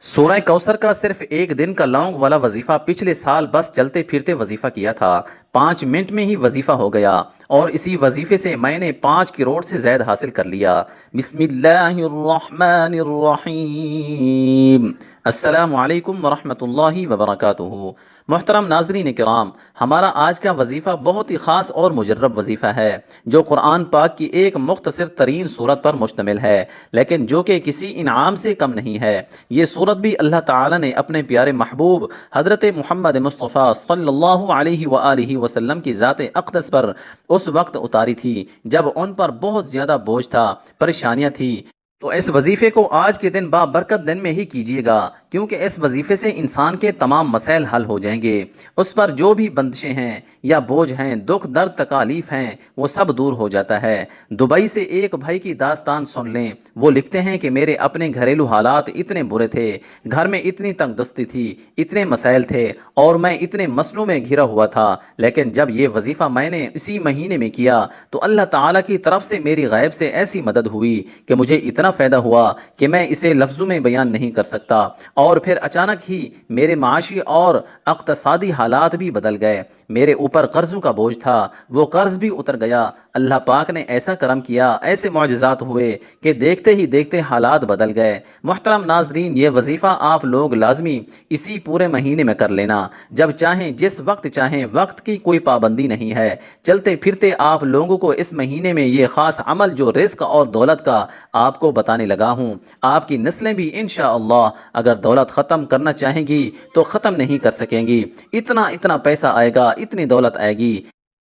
سورہ کوثر کا صرف ایک دن کا لانگ والا وظیفہ پچھلے سال بس چلتے پھرتے وظیفہ کیا تھا۔ 5 منٹ میں ہی وظیفہ ہو گیا اور اسی وظیفے سے میں نے 5 کروڑ سے زائد حاصل کر لیا۔ بسم اللہ الرحمن الرحیم۔ السلام علیکم ورحمۃ اللہ وبرکاتہ۔ محترم ناظرین کرام، ہمارا آج کا وظیفہ بہت ہی خاص اور مجرب وظیفہ ہے جو قرآن پاک کی ایک مختصر ترین صورت پر مشتمل ہے، لیکن جو کہ کسی انعام سے کم نہیں ہے۔ یہ صورت بھی اللہ تعالی نے اپنے پیارے محبوب حضرت محمد مصطفیٰ صلی اللہ علیہ وآلہ وسلم کی ذات اقدس پر اس وقت اتاری تھی جب ان پر بہت زیادہ بوجھ تھا، پریشانیاں تھی۔ تو اس وظیفے کو آج کے دن بابرکت دن میں ہی کیجیے گا، کیونکہ اس وظیفے سے انسان کے تمام مسائل حل ہو جائیں گے۔ اس پر جو بھی بندشیں ہیں یا بوجھ ہیں، دکھ درد تکالیف ہیں، وہ سب دور ہو جاتا ہے۔ دبئی سے ایک بھائی کی داستان سن لیں۔ وہ لکھتے ہیں کہ میرے اپنے گھریلو حالات اتنے برے تھے، گھر میں اتنی تنگ دستی تھی، اتنے مسائل تھے اور میں اتنے مسئلوں میں گھرا ہوا تھا، لیکن جب یہ وظیفہ میں نے اسی مہینے میں کیا تو اللہ تعالیٰ کی طرف سے میری غیب سے ایسی مدد ہوئی کہ مجھے اتنا فائدہ ہوا کہ میں اسے لفظوں میں بیان نہیں کر سکتا۔ اور پھر اچانک ہی میرے معاشی اور اقتصادی حالات بھی بدل گئے۔ میرے اوپر قرضوں کا بوجھ تھا، وہ قرض بھی اتر گیا۔ اللہ پاک نے ایسا کرم کیا، ایسے معجزات ہوئے کہ دیکھتے ہی دیکھتے حالات بدل گئے۔ محترم ناظرین، یہ وظیفہ آپ لوگ لازمی اسی پورے مہینے میں کر لینا، جب چاہیں جس وقت چاہیں، وقت کی کوئی پابندی نہیں ہے۔ چلتے پھرتے آپ لوگوں کو اس مہینے میں یہ خاص عمل جو رزق اور دولت کا آپ کو بتانے لگا ہوں، آپ کی نسلیں بھی انشاءاللہ اگر دولت ختم کرنا چاہیں گی تو ختم نہیں کر سکیں گی۔ اتنا پیسہ آئے گا، اتنی دولت آئے گی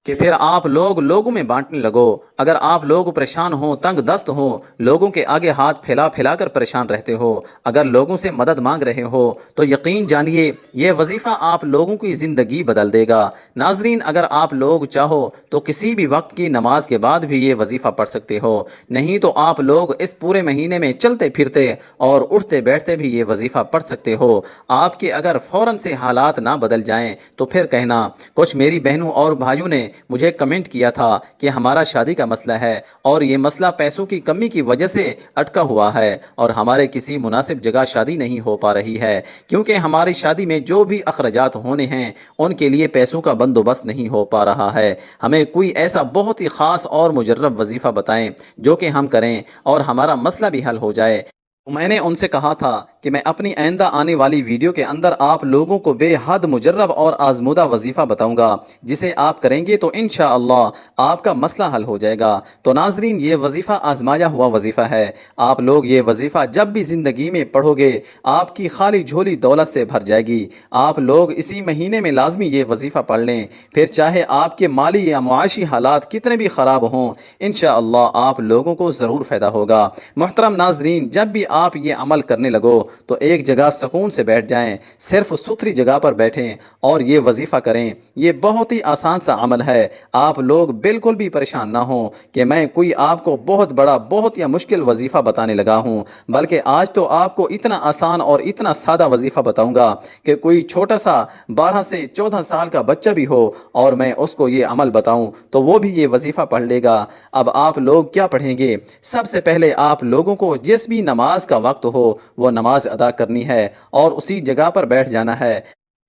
کہ پھر آپ لوگوں میں بانٹنے لگو۔ اگر آپ لوگ پریشان ہو، تنگ دست ہو، لوگوں کے آگے ہاتھ پھیلا پھیلا کر پریشان رہتے ہو، اگر لوگوں سے مدد مانگ رہے ہو، تو یقین جانیے یہ وظیفہ آپ لوگوں کی زندگی بدل دے گا۔ ناظرین، اگر آپ لوگ چاہو تو کسی بھی وقت کی نماز کے بعد بھی یہ وظیفہ پڑھ سکتے ہو، نہیں تو آپ لوگ اس پورے مہینے میں چلتے پھرتے اور اٹھتے بیٹھتے بھی یہ وظیفہ پڑھ سکتے ہو۔ آپ کے اگر فوراً سے حالات نہ بدل جائیں تو پھر کہنا۔ کچھ میری بہنوں اور بھائیوں نے مجھے کمنٹ کیا تھا کہ ہمارا شادی کا مسئلہ ہے اور یہ مسئلہ پیسوں کی کمی کی وجہ سے اٹکا ہوا ہے اور ہمارے کسی مناسب جگہ شادی نہیں ہو پا رہی ہے، کیونکہ ہماری شادی میں جو بھی اخراجات ہونے ہیں ان کے لیے پیسوں کا بندوبست نہیں ہو پا رہا ہے۔ ہمیں کوئی ایسا بہت ہی خاص اور مجرب وظیفہ بتائیں جو کہ ہم کریں اور ہمارا مسئلہ بھی حل ہو جائے۔ میں نے ان سے کہا تھا کہ میں اپنی آئندہ آنے والی ویڈیو کے اندر آپ لوگوں کو بے حد مجرب اور آزمودہ وظیفہ بتاؤں گا، جسے آپ کریں گے تو انشاءاللہ آپ کا مسئلہ حل ہو جائے گا۔ تو ناظرین، یہ وظیفہ آزمایا ہوا وظیفہ ہے۔ آپ لوگ یہ وظیفہ جب بھی زندگی میں پڑھو گے، آپ کی خالی جھولی دولت سے بھر جائے گی۔ آپ لوگ اسی مہینے میں لازمی یہ وظیفہ پڑھ لیں، پھر چاہے آپ کے مالی یا معاشی حالات کتنے بھی خراب ہوں، انشاءاللہ آپ لوگوں کو ضرور فائدہ ہوگا۔ محترم ناظرین، جب بھی آپ یہ عمل کرنے لگو تو ایک جگہ سکون سے بیٹھ جائیں، صرف ستھری جگہ پر بیٹھیں اور یہ وظیفہ کریں۔ یہ بہت ہی آسان سا عمل ہے۔ آپ لوگ بالکل بھی پریشان نہ ہوں کہ میں کوئی آپ کو بہت بڑا، بہت یا مشکل وظیفہ بتانے لگا ہوں، بلکہ آج تو آپ کو اتنا آسان اور اتنا سادہ وظیفہ بتاؤں گا کہ کوئی چھوٹا سا 12 سے 14 سال کا بچہ بھی ہو اور میں اس کو یہ عمل بتاؤں تو وہ بھی یہ وظیفہ پڑھ لے گا۔ اب آپ لوگ کیا پڑھیں گے؟ سب سے پہلے آپ لوگوں کو جس بھی نماز کا وقت ہو وہ نماز ادا کرنی ہے اور اسی جگہ پر بیٹھ جانا ہے۔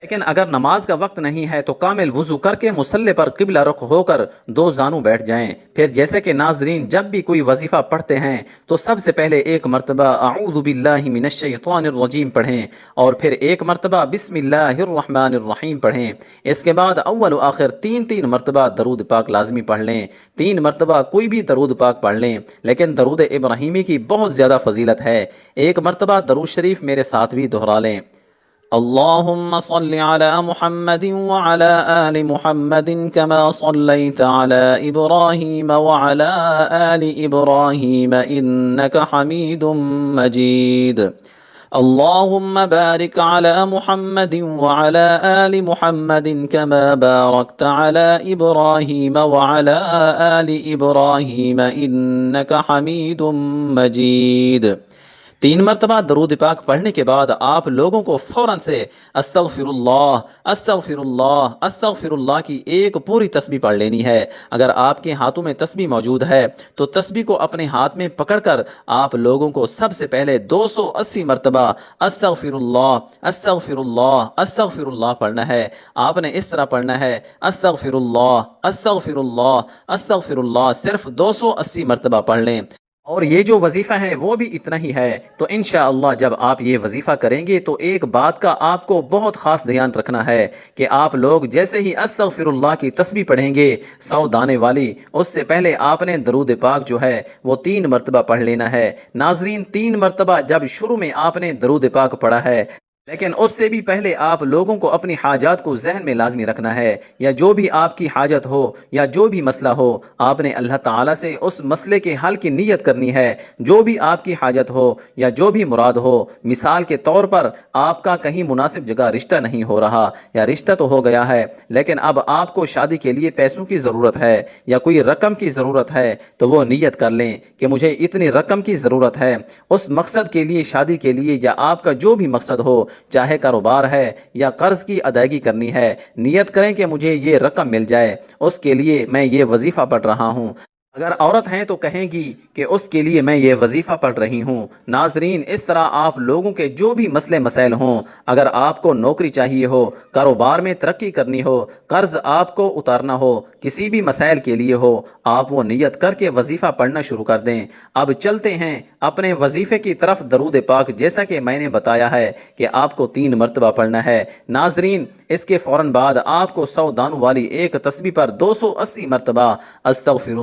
لیکن اگر نماز کا وقت نہیں ہے تو کامل وضو کر کے مصلی پر قبلہ رخ ہو کر دو زانوں بیٹھ جائیں۔ پھر جیسے کہ ناظرین، جب بھی کوئی وظیفہ پڑھتے ہیں تو سب سے پہلے ایک مرتبہ اعوذ باللہ من الشیطان الرجیم پڑھیں اور پھر ایک مرتبہ بسم اللہ الرحمن الرحیم پڑھیں۔ اس کے بعد اول و آخر تین مرتبہ درود پاک لازمی پڑھ لیں۔ 3 مرتبہ کوئی بھی درود پاک پڑھ لیں، لیکن درود ابراہیمی کی بہت زیادہ فضیلت ہے۔ ایک مرتبہ درود شریف میرے ساتھ بھی دہرا لیں۔ اللهم صل على محمد وعلى آل محمد كما صليت على إبراهيم وعلى آل إبراهيم إنك حميد مجيد. اللهم بارك على محمد وعلى آل محمد كما باركت على إبراهيم وعلى آل إبراهيم إنك حميد مجيد. 3 مرتبہ درود پاک پڑھنے کے بعد آپ لوگوں کو فوراً سے استغفر اللہ کی ایک پوری تسبیح پڑھ لینی ہے۔ اگر آپ کے ہاتھوں میں تسبیح موجود ہے تو تسبیح کو اپنے ہاتھ میں پکڑ کر آپ لوگوں کو سب سے پہلے 280 مرتبہ استغفر اللہ پڑھنا ہے۔ آپ نے اس طرح پڑھنا ہے استغفر اللہ صرف 280 مرتبہ پڑھ لیں۔ اور یہ جو وظیفہ ہے وہ بھی اتنا ہی ہے۔ تو انشاءاللہ جب آپ یہ وظیفہ کریں گے تو ایک بات کا آپ کو بہت خاص دھیان رکھنا ہے کہ آپ لوگ جیسے ہی استغفر اللہ کی تسبیح پڑھیں گے 100 دانے والی، اس سے پہلے آپ نے درود پاک جو ہے وہ 3 مرتبہ پڑھ لینا ہے۔ ناظرین 3 مرتبہ جب شروع میں آپ نے درود پاک پڑھا ہے، لیکن اس سے بھی پہلے آپ لوگوں کو اپنی حاجات کو ذہن میں لازمی رکھنا ہے، یا جو بھی آپ کی حاجت ہو یا جو بھی مسئلہ ہو، آپ نے اللہ تعالیٰ سے اس مسئلے کے حل کی نیت کرنی ہے۔ جو بھی آپ کی حاجت ہو یا جو بھی مراد ہو، مثال کے طور پر آپ کا کہیں مناسب جگہ رشتہ نہیں ہو رہا، یا رشتہ تو ہو گیا ہے لیکن اب آپ کو شادی کے لیے پیسوں کی ضرورت ہے یا کوئی رقم کی ضرورت ہے، تو وہ نیت کر لیں کہ مجھے اتنی رقم کی ضرورت ہے اس مقصد کے لیے، شادی کے لیے، یا آپ کا جو بھی مقصد ہو، چاہے کاروبار ہے یا قرض کی ادائیگی کرنی ہے، نیت کریں کہ مجھے یہ رقم مل جائے، اس کے لیے میں یہ وظیفہ پڑھ رہا ہوں۔ اگر عورت ہیں تو کہیں گی کہ اس کے لیے میں یہ وظیفہ پڑھ رہی ہوں۔ ناظرین اس طرح آپ لوگوں کے جو بھی مسئلے مسائل ہوں، اگر آپ کو نوکری چاہیے ہو، کاروبار میں ترقی کرنی ہو، قرض آپ کو اتارنا ہو، کسی بھی مسائل کے لیے ہو، آپ وہ نیت کر کے وظیفہ پڑھنا شروع کر دیں۔ اب چلتے ہیں اپنے وظیفے کی طرف۔ درود پاک جیسا کہ میں نے بتایا ہے کہ آپ کو 3 مرتبہ پڑھنا ہے۔ ناظرین اس کے فوراً بعد آپ کو 100 دانوں والی ایک تسبیح پر 280 مرتبہ استغفر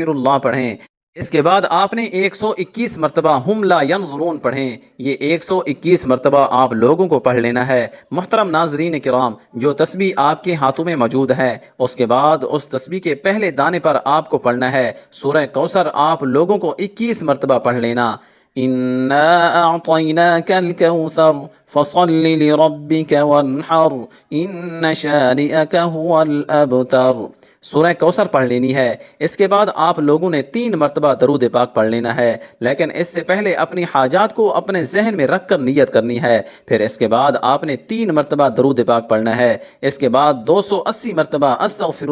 اللہ پڑھیں۔ اس کے بعد آپ نے 121 مرتبہ ہم لا ینظرون پڑھیں۔ یہ 121 مرتبہ آپ لوگوں کو پڑھ لینا ہے۔ محترم ناظرین کرام، جو تسبیح آپ کے ہاتھوں میں موجود ہے، اس کے بعد اس تسبیح کے پہلے دانے پر آپ کو پڑھنا ہے سورہ کوثر۔ آپ لوگوں کو 21 مرتبہ پڑھ لینا۔ اِنَّا أَعْطَيْنَاكَ الْكَوْثَرَ فَصَلِّ لِرَبِّكَ وَانْحَرْ إِنَّ شَانِئَكَ هُوَ الْأَبْتَرُ۔ سورہ کوثر پڑھ لینی ہے۔ اس کے بعد آپ لوگوں نے 3 مرتبہ درود پاک پڑھ لینا ہے، لیکن اس سے پہلے اپنی حاجات کو اپنے ذہن میں رکھ کر نیت کرنی ہے۔ پھر اس کے بعد آپ نے 3 مرتبہ درود پاک پڑھنا ہے۔ اس کے بعد 280 مرتبہ استغفر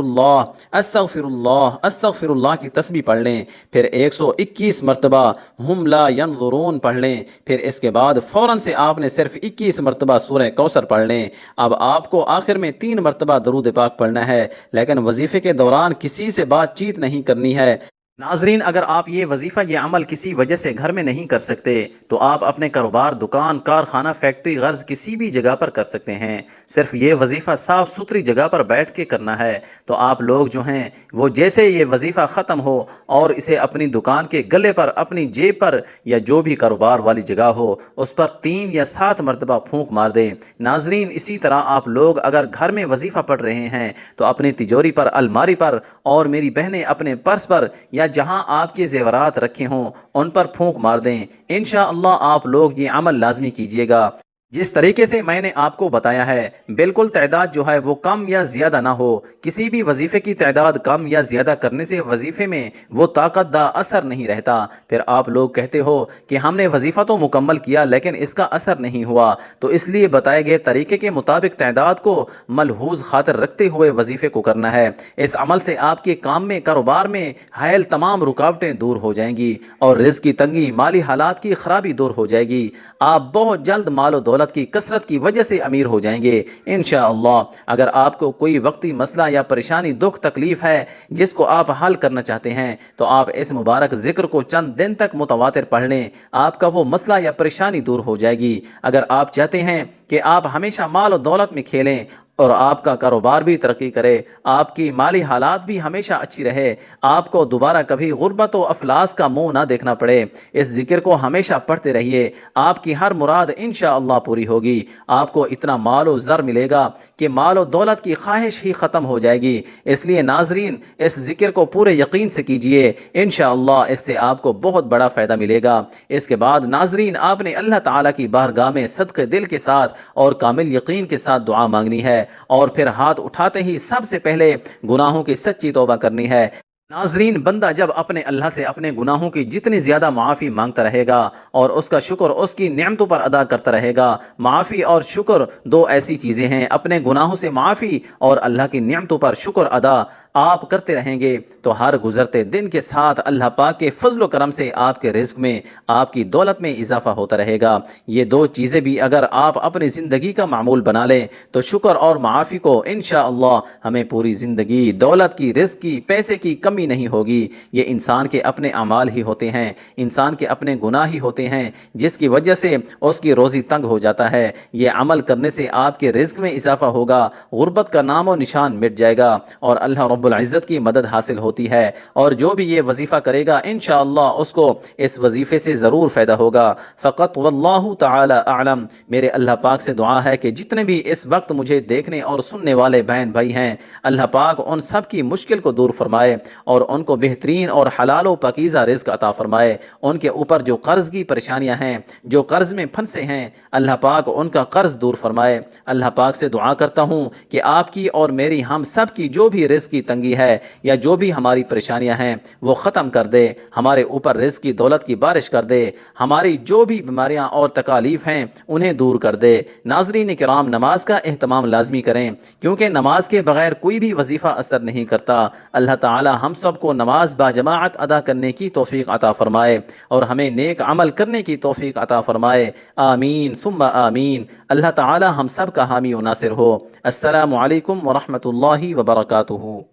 اللہ کی تسبیح پڑھ لیں۔ پھر 121 مرتبہ ہم لا ینظرون پڑھ لیں۔ پھر اس کے بعد فوراً سے آپ نے صرف 21 مرتبہ سورہ کوثر پڑھ لیں۔ اب آپ کو آخر میں 3 مرتبہ درود پاک پڑھنا ہے، لیکن وظیفے کے دوران کسی سے بات چیت نہیں کرنی ہے۔ ناظرین اگر آپ یہ وظیفہ، یہ عمل کسی وجہ سے گھر میں نہیں کر سکتے تو آپ اپنے کاروبار، دکان، کارخانہ، فیکٹری، غرض کسی بھی جگہ پر کر سکتے ہیں۔ صرف یہ وظیفہ صاف ستھری جگہ پر بیٹھ کے کرنا ہے۔ تو آپ لوگ جو ہیں وہ جیسے یہ وظیفہ ختم ہو اور اسے اپنی دکان کے گلے پر، اپنی جیب پر، یا جو بھی کاروبار والی جگہ ہو اس پر 3 یا 7 مرتبہ پھونک مار دیں۔ ناظرین اسی طرح آپ لوگ اگر گھر میں وظیفہ پڑھ رہے ہیں تو اپنی تجوری پر، الماری پر، اور میری بہنیں اپنے پرس پر، یا جہاں آپ کے زیورات رکھے ہوں ان پر پھونک مار دیں۔ انشاءاللہ آپ لوگ یہ عمل لازمی کیجئے گا جس طریقے سے میں نے آپ کو بتایا ہے۔ بالکل تعداد جو ہے وہ کم یا زیادہ نہ ہو۔ کسی بھی وظیفے کی تعداد کم یا زیادہ کرنے سے وظیفے میں وہ طاقت دا اثر نہیں رہتا۔ پھر آپ لوگ کہتے ہو کہ ہم نے وظیفہ تو مکمل کیا لیکن اس کا اثر نہیں ہوا، تو اس لیے بتائے گئے طریقے کے مطابق تعداد کو ملحوظ خاطر رکھتے ہوئے وظیفے کو کرنا ہے۔ اس عمل سے آپ کے کام میں، کاروبار میں حائل تمام رکاوٹیں دور ہو جائیں گی اور رزق کی تنگی، مالی حالات کی خرابی دور ہو جائے گی۔ آپ بہت جلد مال و دولت کی کثرت کی وجہ سے امیر ہو جائیں گے انشاءاللہ۔ اگر آپ کو کوئی وقتی مسئلہ یا پریشانی، دکھ، تکلیف ہے جس کو آپ حل کرنا چاہتے ہیں تو آپ اس مبارک ذکر کو چند دن تک متواتر پڑھ لیں، آپ کا وہ مسئلہ یا پریشانی دور ہو جائے گی۔ اگر آپ چاہتے ہیں کہ آپ ہمیشہ مال و دولت میں کھیلیں اور آپ کا کاروبار بھی ترقی کرے، آپ کی مالی حالات بھی ہمیشہ اچھی رہے، آپ کو دوبارہ کبھی غربت و افلاس کا منہ نہ دیکھنا پڑے، اس ذکر کو ہمیشہ پڑھتے رہیے، آپ کی ہر مراد انشاءاللہ پوری ہوگی۔ آپ کو اتنا مال و زر ملے گا کہ مال و دولت کی خواہش ہی ختم ہو جائے گی۔ اس لیے ناظرین اس ذکر کو پورے یقین سے کیجئے، انشاءاللہ اس سے آپ کو بہت بڑا فائدہ ملے گا۔ اس کے بعد ناظرین آپ نے اللہ تعالیٰ کی بارگاہ میں صدقے دل کے ساتھ اور کامل یقین کے ساتھ دعا مانگنی ہے، اور پھر ہاتھ اٹھاتے ہی سب سے پہلے گناہوں کی سچی توبہ کرنی ہے۔ ناظرین، بندہ جب اپنے اللہ سے اپنے گناہوں کی جتنی زیادہ معافی مانگتا رہے گا اور اس کا شکر اس کی نعمتوں پر ادا کرتا رہے گا، معافی اور شکر دو ایسی چیزیں ہیں، اپنے گناہوں سے معافی اور اللہ کی نعمتوں پر شکر ادا آپ کرتے رہیں گے تو ہر گزرتے دن کے ساتھ اللہ پاک کے فضل و کرم سے آپ کے رزق میں، آپ کی دولت میں اضافہ ہوتا رہے گا۔ یہ دو چیزیں بھی اگر آپ اپنی زندگی کا معمول بنا لیں تو شکر اور معافی کو انشاءاللہ ہمیں پوری زندگی دولت کی، رزق کی، پیسے کی کمی نہیں ہوگی۔ یہ انسان کے اپنے اعمال ہی ہوتے ہیں، انسان کے اپنے گناہ ہی ہوتے ہیں جس کی وجہ سے اس کی روزی تنگ ہو جاتا ہے۔ یہ عمل کرنے سے آپ کے رزق میں اضافہ ہوگا، غربت کا نام و نشان مٹ جائے گا اور اللہ رب العزت کی مدد حاصل ہوتی ہے۔ اور جو بھی یہ وظیفہ کرے گا انشاءاللہ اس کو اس وظیفے سے ضرور فائدہ ہوگا۔ فقط واللہ تعالی اعلم، میرے اللہ پاک سے دعا ہے کہ جتنے بھی اس وقت مجھے دیکھنے اور سننے والے بہن بھائی ہیں، اللہ پاک ان سب کی مشکل کو دور فرمائے اور ان کو بہترین اور حلال و پاکیزہ رزق عطا فرمائے۔ ان کے اوپر جو قرض کی پریشانیاں ہیں، جو قرض میں پھنسے ہیں، اللہ پاک ان کا قرض دور فرمائے۔ اللہ پاک سے دعا کرتا ہوں کہ آپ کی اور میری، ہم سب کی جو بھی رزق کی تنگی ہے یا جو بھی ہماری پریشانیاں ہیں وہ ختم کر دے، ہمارے اوپر رزق کی دولت کی بارش کر دے، ہماری جو بھی بیماریاں اور تکالیف ہیں انہیں دور کر دے۔ ناظرین کرام، نماز کا اہتمام لازمی کریں کیونکہ نماز کے بغیر کوئی بھی وظیفہ اثر نہیں کرتا۔ اللہ تعالی ہم سب کو نماز با جماعت ادا کرنے کی توفیق عطا فرمائے اور ہمیں نیک عمل کرنے کی توفیق عطا فرمائے، آمین ثم آمین۔ اللہ تعالی ہم سب کا حامی و ناصر ہو۔ السلام علیکم ورحمۃ اللہ وبرکاتہ۔